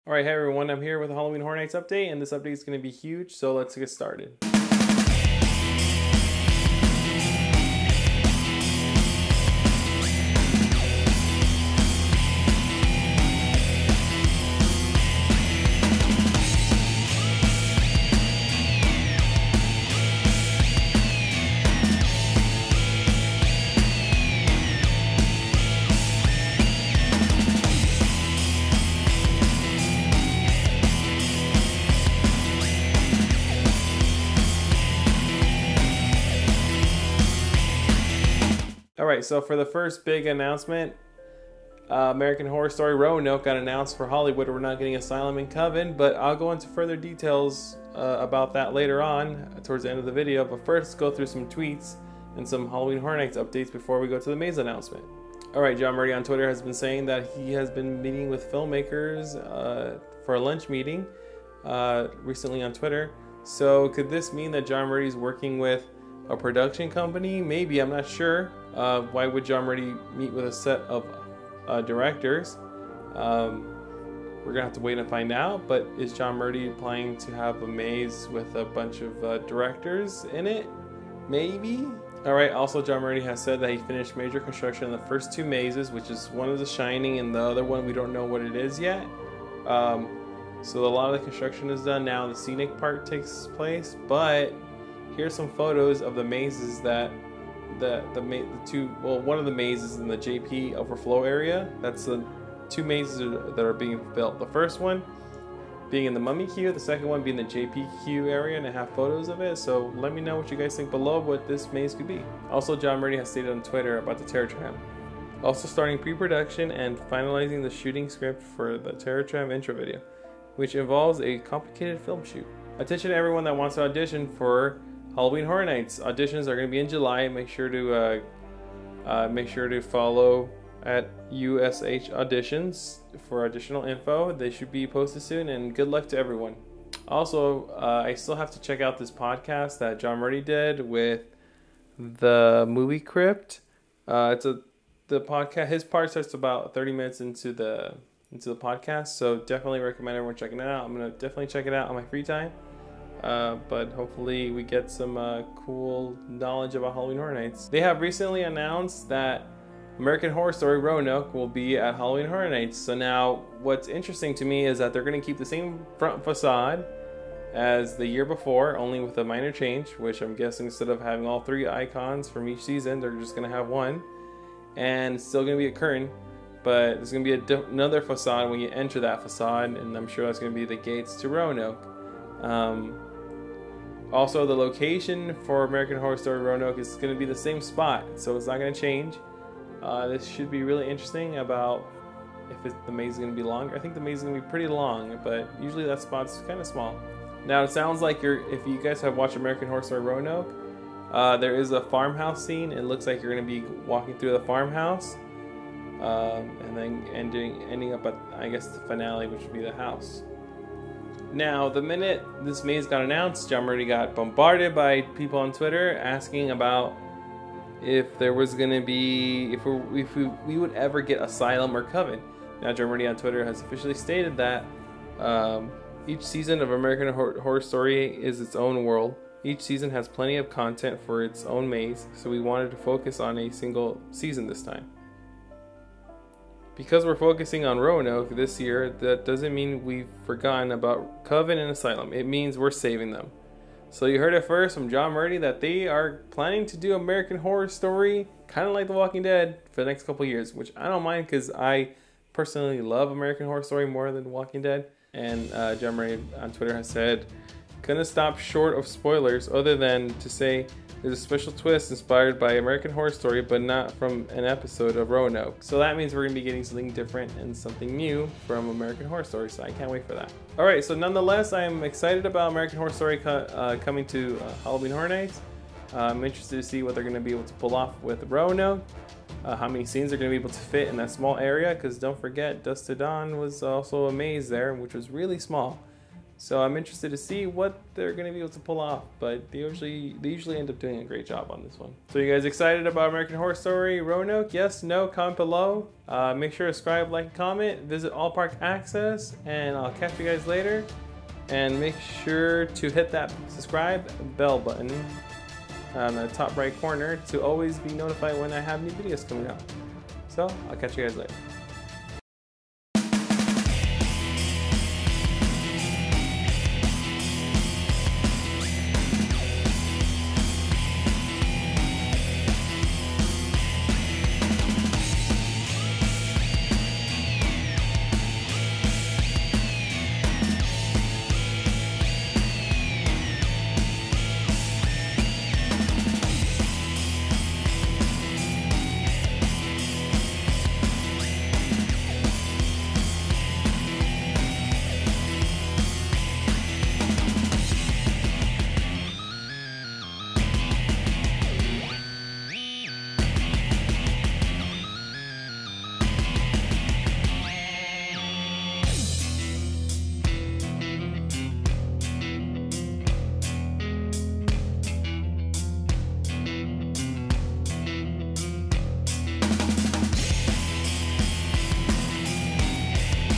Alright, hey everyone, I'm here with a Halloween Horror Nights update, and this update is going to be huge, so let's get started. Alright, so for the first big announcement, American Horror Story Roanoke got announced for Hollywood. We're not getting Asylum and Coven, but I'll go into further details about that later on, towards the end of the video. But first, go through some tweets and some Halloween Horror Nights updates before we go to the maze announcement. Alright, John Murray on Twitter has been saying that he has been meeting with filmmakers for a lunch meeting recently on Twitter. So could this mean that John Murray is working with a production company? Maybe, I'm not sure. Why would John Murray meet with a set of directors? We're gonna have to wait and find out. But is John Murray planning to have a maze with a bunch of directors in it? Maybe. Alright, also John Murray has said that he finished major construction on the first two mazes, which is one of The Shining and the other one we don't know what it is yet. So a lot of the construction is done now. The scenic part takes place, but here's some photos of the mazes that one of the mazes in the JP overflow area. That's the two mazes that are being built. The first one being in the Mummy Queue, the second one being the JP Queue area, and I have photos of it. So let me know what you guys think below what this maze could be. Also, John Murray has stated on Twitter about the Terror Tram. Also starting pre-production and finalizing the shooting script for the Terror Tram intro video, which involves a complicated film shoot. Attention to everyone that wants to audition for Halloween Horror Nights. Auditions are going to be in July. Make sure to follow at USH Auditions for additional info. They should be posted soon, and good luck to everyone. Also, I still have to check out this podcast that John Murray did with the Movie Crypt. The podcast. His part starts about 30 minutes into the podcast, so definitely recommend everyone checking it out. I'm gonna definitely check it out on my free time. But hopefully we get some cool knowledge about Halloween Horror Nights. They have recently announced that American Horror Story Roanoke will be at Halloween Horror Nights. So now what's interesting to me is that they're going to keep the same front facade as the year before, only with a minor change, which I'm guessing instead of having all three icons from each season, they're just going to have one. And it's still going to be a curtain, but there's going to be another facade when you enter that facade, and I'm sure that's going to be the gates to Roanoke. Also, the location for American Horror Story Roanoke is going to be the same spot, so it's not going to change. This should be really interesting about if the maze is going to be long. I think the maze is going to be pretty long, but usually that spot's kind of small. Now, it sounds like if you guys have watched American Horror Story Roanoke, there is a farmhouse scene. It looks like you're going to be walking through the farmhouse, and then ending up at, I guess, the finale, which would be the house. Now, the minute this maze got announced, John Murray got bombarded by people on Twitter asking about if there was going to be, if we would ever get Asylum or Coven. Now, John Murray on Twitter has officially stated that each season of American Horror Story is its own world. Each season has plenty of content for its own maze, so we wanted to focus on a single season this time. Because we're focusing on Roanoke this year, that doesn't mean we've forgotten about Coven and Asylum. It means we're saving them. So you heard it first from John Murray that they are planning to do American Horror Story, kind of like The Walking Dead, for the next couple years, which I don't mind because I personally love American Horror Story more than The Walking Dead. And John Murray on Twitter has said, gonna stop short of spoilers other than to say there's a special twist inspired by American Horror Story, but not from an episode of Roanoke. So that means we're going to be getting something different and something new from American Horror Story, so I can't wait for that. Alright, so nonetheless, I am excited about American Horror Story coming to Halloween Horror Nights. I'm interested to see what they're going to be able to pull off with Roanoke, how many scenes they're going to be able to fit in that small area, because don't forget, Dusk to Dawn was also a maze there, which was really small. So I'm interested to see what they're going to be able to pull off, but they usually end up doing a great job on this one. So you guys excited about American Horror Story Roanoke? Yes, no, comment below. Make sure to subscribe, like, comment, visit Allparkaccess, and I'll catch you guys later. And make sure to hit that subscribe bell button on the top right corner to always be notified when I have new videos coming out. So I'll catch you guys later.